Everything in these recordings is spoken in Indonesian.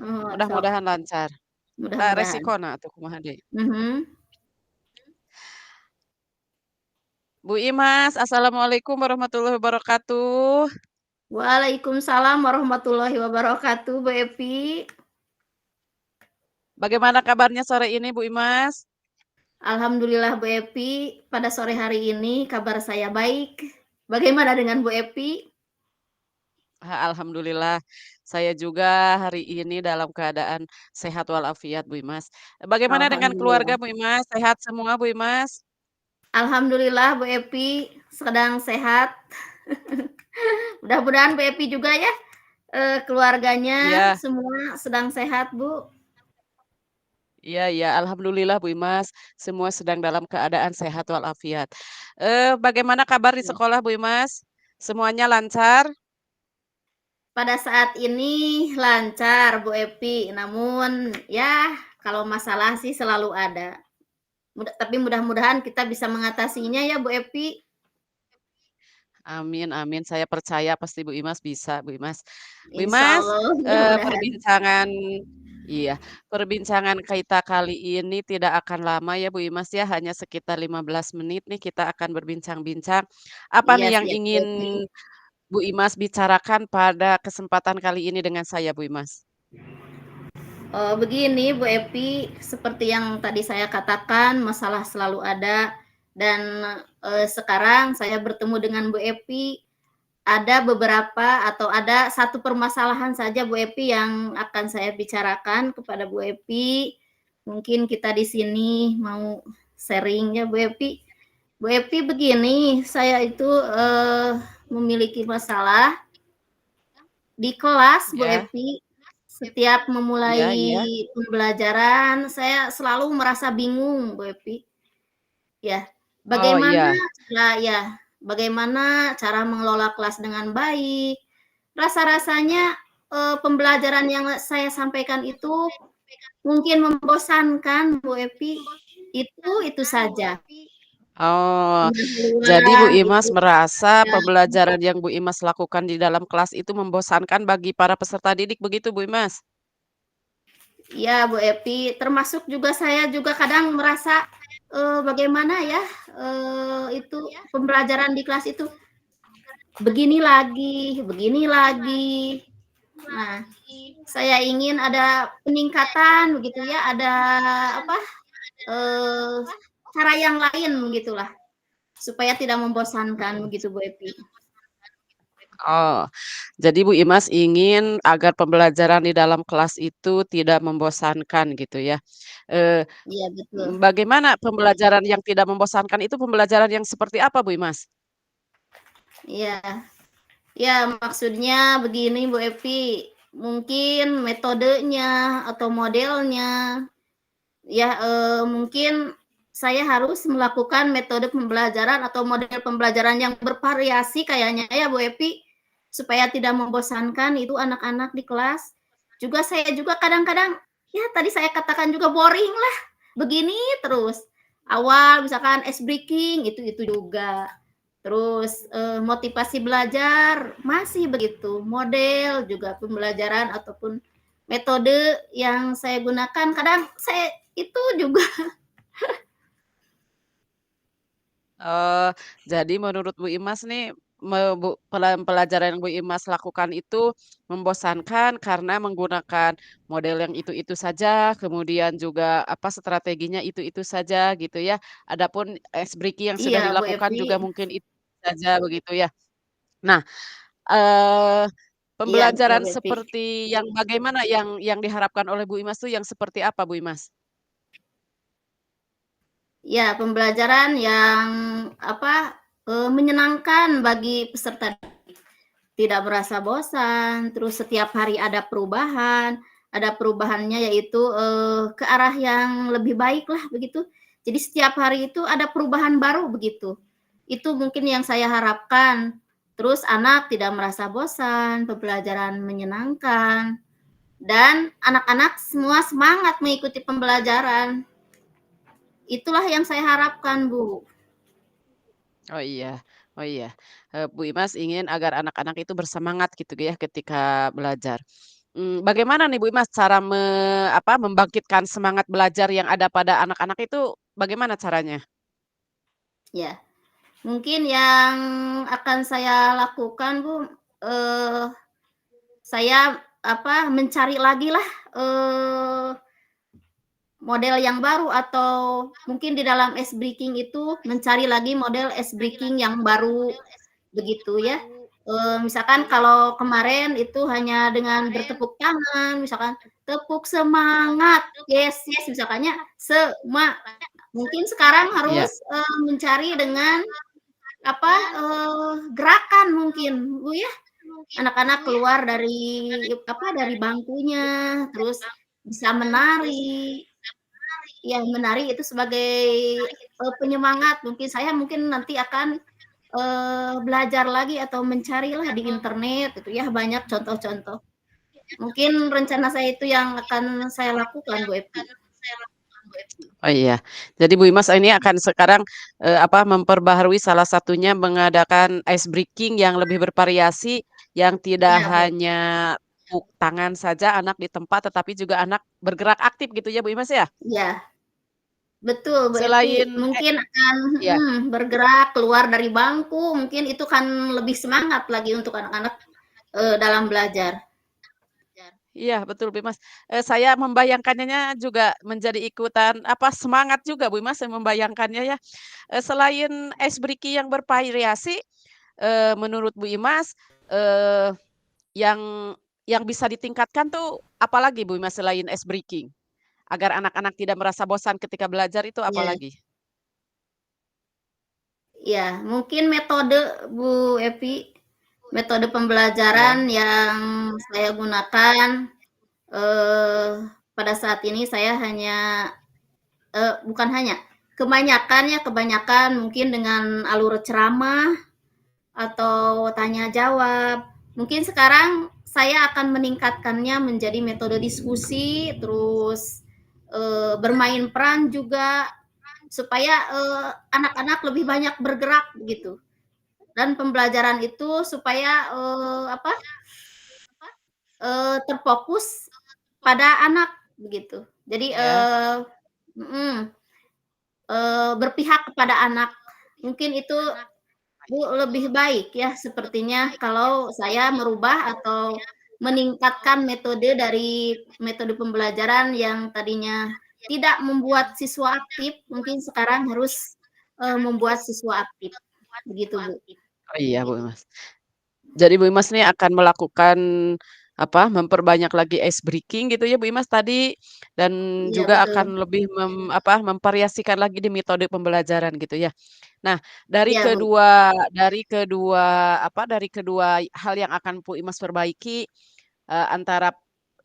Oh, sok. Mudah-mudahan lancar. Mudah-mudahan. Resikona atuh kumaha deui. Mhm. Bu Imas, assalamualaikum warahmatullahi wabarakatuh. Waalaikumsalam warahmatullahi wabarakatuh, Bu Epi. Bagaimana kabarnya sore ini, Bu Imas? Alhamdulillah Bu Epi, pada sore hari ini kabar saya baik. Bagaimana dengan Bu Epi? Alhamdulillah, saya juga hari ini dalam keadaan sehat walafiat, Bu Imas. Bagaimana dengan keluarga, Alhamdulillah. Bu Imas? Sehat semua, Bu Imas? Alhamdulillah Bu Epi sedang sehat. Mudah-mudahan Bu Epi juga ya, keluarganya Iya, semua sedang sehat, Bu. iya, iya, alhamdulillah, Bu Imas, semua sedang dalam keadaan sehat walafiat. Bagaimana kabar di Ya. sekolah, Bu Imas? Semuanya lancar? Pada saat ini lancar Bu Epi, namun ya kalau masalah sih selalu ada. Tapi mudah-mudahan kita bisa mengatasinya ya Bu Epi. Amin, amin. Saya percaya pasti Bu Imas bisa, Bu Imas. Bu Insya Imas, Allah mudah-mudahan. perbincangan iya, perbincangan kita kali ini tidak akan lama ya Bu Imas ya, hanya sekitar 15 menit nih kita akan berbincang-bincang. Apa Iya nih yang siap Bu ingin Epi. Bu Imas bicarakan pada kesempatan kali ini dengan saya, Bu Imas? Begini Bu Epi, seperti yang tadi saya katakan, masalah selalu ada dan sekarang saya bertemu dengan Bu Epi, ada beberapa atau ada satu permasalahan saja Bu Epi yang akan saya bicarakan kepada Bu Epi. Mungkin kita di sini mau sharing ya Bu Epi. Bu Epi begini, saya itu memiliki masalah di kelas Bu Ya, Epi. Setiap memulai iya, iya. pembelajaran, saya selalu merasa bingung Bu Epi. Ya, Oh bagaimana iya. bagaimana cara mengelola kelas dengan baik. Rasa-rasanya pembelajaran yang saya sampaikan itu mungkin membosankan Bu Epi. Itu saja. Oh, jadi Bu Pendahuluan Imas itu merasa ya. pembelajaran yang Bu Imas lakukan di dalam kelas itu membosankan bagi para peserta didik, begitu Bu Imas? Iya, Bu Epi, termasuk juga saya juga kadang merasa, bagaimana ya, itu pembelajaran di kelas itu begini lagi begini lagi. Nah, saya ingin ada peningkatan begitu ya, ada apa, eee, cara yang lain begitulah, supaya tidak membosankan begitu, Bu Epi. Oh, jadi Bu Imas ingin agar pembelajaran di dalam kelas itu tidak membosankan gitu ya. Eee, Iya, betul. Bagaimana pembelajaran yang tidak membosankan itu pembelajaran yang seperti apa Bu Imas? Iya. Ya, maksudnya begini Bu Epi, mungkin metodenya atau modelnya, ya mungkin saya harus melakukan metode pembelajaran atau model pembelajaran yang bervariasi kayaknya ya Bu Epi, supaya tidak membosankan itu anak-anak di kelas. Juga saya juga kadang-kadang, ya tadi saya katakan juga boring lah, begini terus. Awal misalkan ice breaking, itu juga. Terus, motivasi belajar masih begitu, model juga pembelajaran ataupun metode yang saya gunakan kadang saya itu juga. Oh, jadi menurut Bu Imas nih, pelajaran yang Bu Imas lakukan itu membosankan karena menggunakan model yang itu-itu saja, kemudian juga apa, strateginya itu-itu saja gitu ya. Adapun ice breaking yang sudah Iya, Bu dilakukan Epi. juga mungkin itu saja begitu ya. Nah, eee, Iya, betul pembelajaran Bu Epi. seperti yang bagaimana yang diharapkan oleh Bu Imas tuh yang seperti apa Bu Imas? Ya, pembelajaran yang apa, menyenangkan bagi peserta, tidak merasa bosan, terus setiap hari ada perubahannya yaitu, ke arah yang lebih baik lah begitu. Jadi setiap hari itu ada perubahan baru begitu. Itu mungkin yang saya harapkan. Terus anak tidak merasa bosan, pembelajaran menyenangkan, dan anak-anak semua semangat mengikuti pembelajaran. Itulah yang saya harapkan, Bu. Oh iya, oh iya, Bu Imas ingin agar anak-anak itu bersemangat gitu ya ketika belajar. Bagaimana nih Bu Imas cara membangkitkan semangat belajar yang ada pada anak-anak itu bagaimana caranya? Ya, mungkin yang akan saya lakukan Bu, eee, saya mencari lagi lah, model yang baru atau mungkin di dalam ice breaking itu mencari lagi model ice breaking yang baru, begitu ya. Misalkan kalau kemarin itu hanya dengan bertepuk tangan, misalkan, "Tepuk semangat, yes yes," misalkannya, mungkin sekarang harus, Iya. mencari dengan gerakan mungkin, Bu, ya. Anak-anak keluar dari bangkunya, terus bisa menari. Ya, menari itu sebagai, penyemangat. Mungkin nanti akan, belajar lagi atau mencarilah di internet gitu ya, banyak contoh-contoh. Mungkin rencana saya itu yang akan saya lakukan, Bu Epi. Oh iya. Jadi Bu Imas ini akan sekarang, memperbaharui salah satunya mengadakan ice breaking yang lebih bervariasi, yang tidak Iya, Bu. hanya tepuk tangan saja anak di tempat, tetapi juga anak bergerak aktif gitu ya Bu Imas ya? Iya, betul, Bu Epi. Selain Mungkin akan ya. bergerak keluar dari bangku, mungkin itu kan lebih semangat lagi untuk anak-anak, dalam belajar. Iya betul Bu Mas, saya membayangkannya juga menjadi ikutan, semangat juga Bu Mas, saya membayangkannya ya. Selain ice breaking yang bervariasi, menurut Bu Imas, yang bisa ditingkatkan tuh apalagi Bu Imas selain ice breaking? Agar anak-anak tidak merasa bosan ketika belajar itu Iya. apalagi? Ya, mungkin metode, Bu Epi, metode Iya. pembelajaran yang saya gunakan, eee, pada saat ini saya hanya bukan hanya, kebanyakan mungkin dengan alur ceramah atau tanya jawab. Mungkin sekarang saya akan meningkatkannya menjadi metode diskusi, terus, bermain peran juga, supaya, anak-anak lebih banyak bergerak begitu. Dan pembelajaran itu supaya, terfokus pada anak, begitu. Jadi, Iya. mhm, berpihak kepada anak. Mungkin itu, Bu, lebih baik ya sepertinya kalau saya merubah atau meningkatkan metode dari metode pembelajaran yang tadinya tidak membuat siswa aktif, mungkin sekarang harus, membuat siswa aktif, begitu, Bu. Oh iya Bu Mas. Jadi Bu Imas nih akan melakukan, memperbanyak lagi ice breaking gitu ya Bu Imas tadi, dan Iya, juga betul. akan lebih memvariasikan lagi di metode pembelajaran gitu ya. Nah, Iya, Bu. dari kedua hal yang akan Bu Imas perbaiki, antara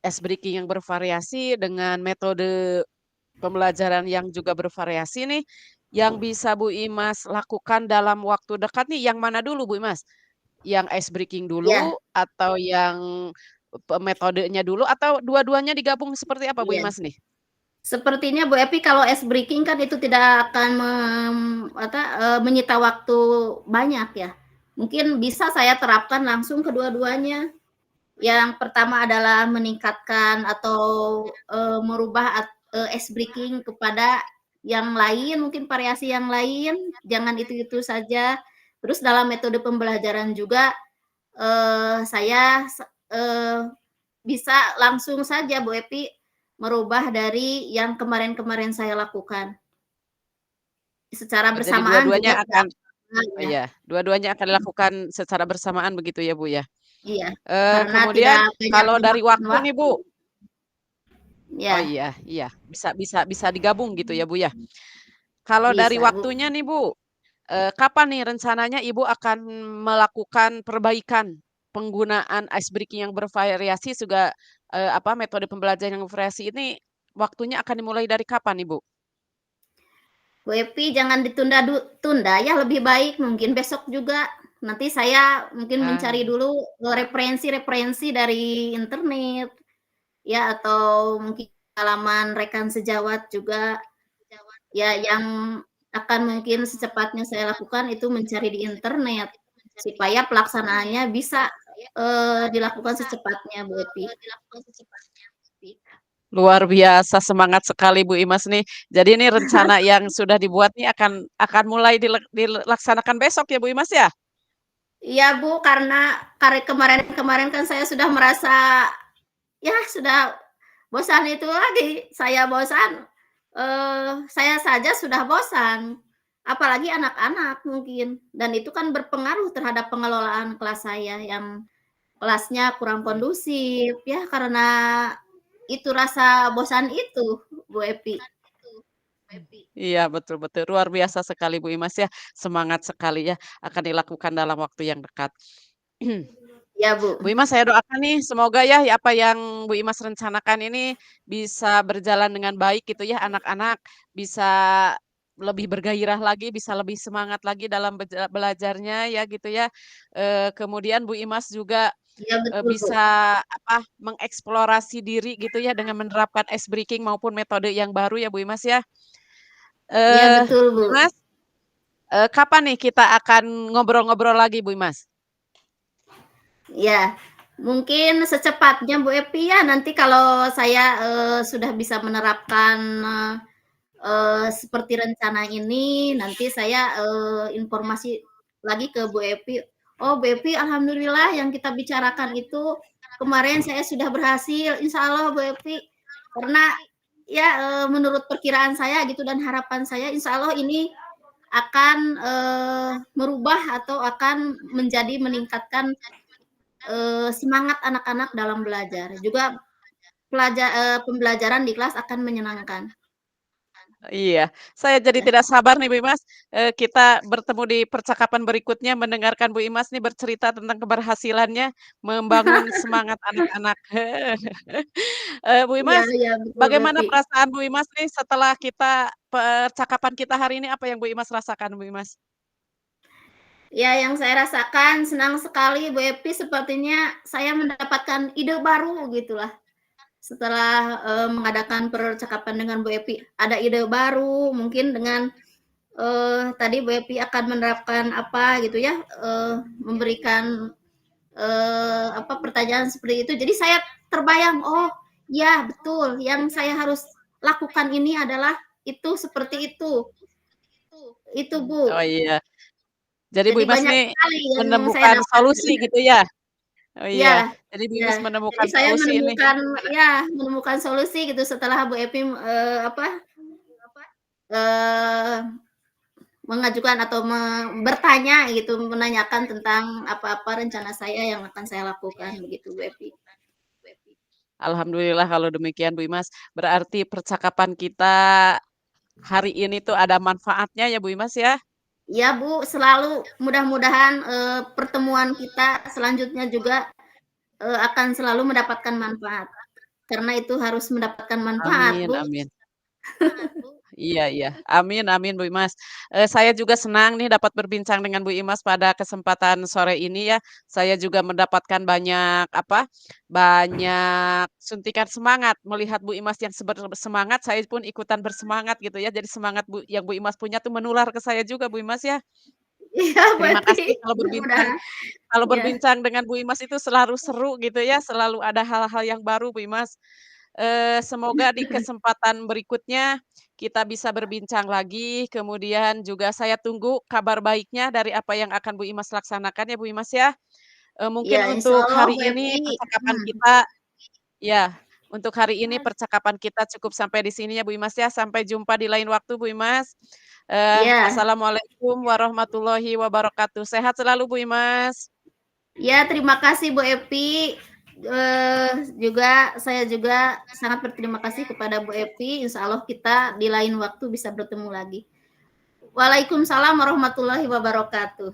ice breaking yang bervariasi dengan metode pembelajaran yang juga bervariasi nih, yang bisa Bu Imas lakukan dalam waktu dekat nih yang mana dulu Bu Imas? Yang ice breaking Iya, dulu atau yang metodenya dulu atau dua-duanya digabung seperti apa Bu iya. Imas nih? Sepertinya Bu Epi kalau ice breaking kan itu tidak akan menyita waktu banyak ya. Mungkin bisa saya terapkan langsung kedua-duanya. Yang pertama adalah meningkatkan atau, merubah ice breaking kepada yang lain, mungkin variasi yang lain, jangan itu-itu saja. Terus dalam metode pembelajaran juga, saya bisa langsung saja Bu Epi merubah dari yang kemarin-kemarin saya lakukan. Secara Oh jadi bersamaan juga dua-duanya tidak akan oh ya. iya, dua-duanya akan dilakukan secara bersamaan begitu ya Bu ya? Iya, karena tidak Kemudian banyak kalau dari memakan waktu nih waktu. Bu oh Ya, iya iya, bisa bisa bisa digabung gitu ya Bu ya? Kalau dari bisa Bu. waktunya nih Bu, kapan nih rencananya Ibu akan melakukan perbaikan penggunaan ice breaking yang bervariasi juga, metode pembelajaran yang bervariasi ini waktunya akan dimulai dari kapan Ibu? Bu Epi jangan tunda ya, lebih baik mungkin besok juga. Nanti saya mungkin Ah, mencari dulu, referensi-referensi dari internet, ya atau mungkin pengalaman rekan sejawat juga. Ya, yang akan mungkin secepatnya saya lakukan itu mencari di internet, supaya pelaksanaannya bisa, dilakukan secepatnya Bu Epi. Luar biasa, semangat sekali Bu Imas nih. Jadi ini rencana yang sudah dibuat nih akan mulai dilaksanakan besok ya Bu Imas ya? Iya Bu, karena kemarin-kemarin kan saya sudah merasa, ya sudah bosan itu lagi, saya bosan, saya saja sudah bosan, apalagi anak-anak mungkin, dan itu kan berpengaruh terhadap pengelolaan kelas saya yang kelasnya kurang kondusif, ya karena itu rasa bosan itu, Bu Epi. Iya, betul betul. Luar biasa sekali Bu Imas ya, semangat sekali ya, akan dilakukan dalam waktu yang dekat. Ya Bu. Bu Imas, saya doakan nih semoga ya apa yang Bu Imas rencanakan ini bisa berjalan dengan baik gitu ya, anak-anak bisa lebih bergairah lagi, bisa lebih semangat lagi dalam belajarnya ya gitu ya. Kemudian Bu Imas juga, Iya betul Bu. bisa apa, mengeksplorasi diri gitu ya dengan menerapkan ice breaking maupun metode yang baru ya Bu Imas ya. Iya Eh, betul Bu Bu. Imas, kapan nih kita akan ngobrol-ngobrol lagi Bu Imas? Ya, mungkin secepatnya Bu Epi ya, nanti kalau saya, sudah bisa menerapkan, seperti rencana ini, nanti saya, informasi lagi ke Bu Epi, "Oh Bu Epi, alhamdulillah yang kita bicarakan itu kemarin saya sudah berhasil, insya Allah Bu Epi." Karena ya, menurut perkiraan saya gitu dan harapan saya, insya Allah ini akan, merubah atau akan meningkatkan semangat anak-anak dalam belajar, juga pembelajaran di kelas akan menyenangkan. Iya, saya jadi Ya. tidak sabar nih Bu Imas, kita bertemu di percakapan berikutnya mendengarkan Bu Imas nih bercerita tentang keberhasilannya membangun semangat anak-anak. Bu Iya Imas, iya, betul, bagaimana Bepi. perasaan Bu Imas nih setelah percakapan kita hari ini, apa yang Bu Imas rasakan Bu Imas? Ya, yang saya rasakan senang sekali Bu Epi, sepertinya saya mendapatkan ide baru gitulah, setelah, mengadakan percakapan dengan Bu Epi. Ada ide baru, mungkin dengan, tadi Bu Epi akan menerapkan apa gitu ya, memberikan, apa, pertanyaan seperti itu. Jadi saya terbayang, "Oh, ya betul, yang saya harus lakukan ini adalah itu, seperti itu." Itu Oh Bu. iya, jadi Bu Jadi Imas banyak nih sekali yang saya menemukan dapatkan. solusi gitu ya? Oh iya, Iya jadi Bu iya. Imas Jadi menemukan saya solusi ini. menemukan ya, menemukan solusi gitu setelah Bu Epi, apa, eee, mengajukan atau bertanya gitu, menanyakan tentang apa-apa rencana saya yang akan saya lakukan begitu Bu Epi. Alhamdulillah kalau demikian Bu Imas, berarti percakapan kita hari ini tuh ada manfaatnya ya Bu Imas ya? Iya Bu, selalu mudah-mudahan, pertemuan kita selanjutnya juga, akan selalu mendapatkan manfaat, karena itu harus mendapatkan manfaat Amin Bu. amin. Iya iya, amin amin Bu Imas. Saya juga senang nih dapat berbincang dengan Bu Imas pada kesempatan sore ini ya. Saya juga mendapatkan banyak apa, banyak suntikan semangat melihat Bu Imas yang semangat, saya pun ikutan bersemangat gitu ya. Jadi semangat yang Bu Imas punya tuh menular ke saya juga Bu Imas ya. Iya Bu Terima Epi, kasih mudah-mudahan. kalau Iya. berbincang dengan Bu Imas itu selalu seru gitu ya, selalu ada hal-hal yang baru Bu Imas. Semoga di kesempatan berikutnya kita bisa berbincang lagi, kemudian juga saya tunggu kabar baiknya dari apa yang akan Bu Imas laksanakan ya Bu Imas ya. Iya, Mungkin insya untuk Allah hari Bu ini Epi. percakapan kita ya, untuk hari ini percakapan kita cukup sampai di sini ya Bu Imas ya, sampai jumpa di lain waktu Bu Imas. Iya. Assalamualaikum warahmatullahi wabarakatuh. Sehat selalu Bu Imas. Ya, terima kasih Bu Epi. Saya juga sangat berterima kasih kepada Bu Epi. Insya Allah kita di lain waktu bisa bertemu lagi. Waalaikumsalam warahmatullahi wabarakatuh.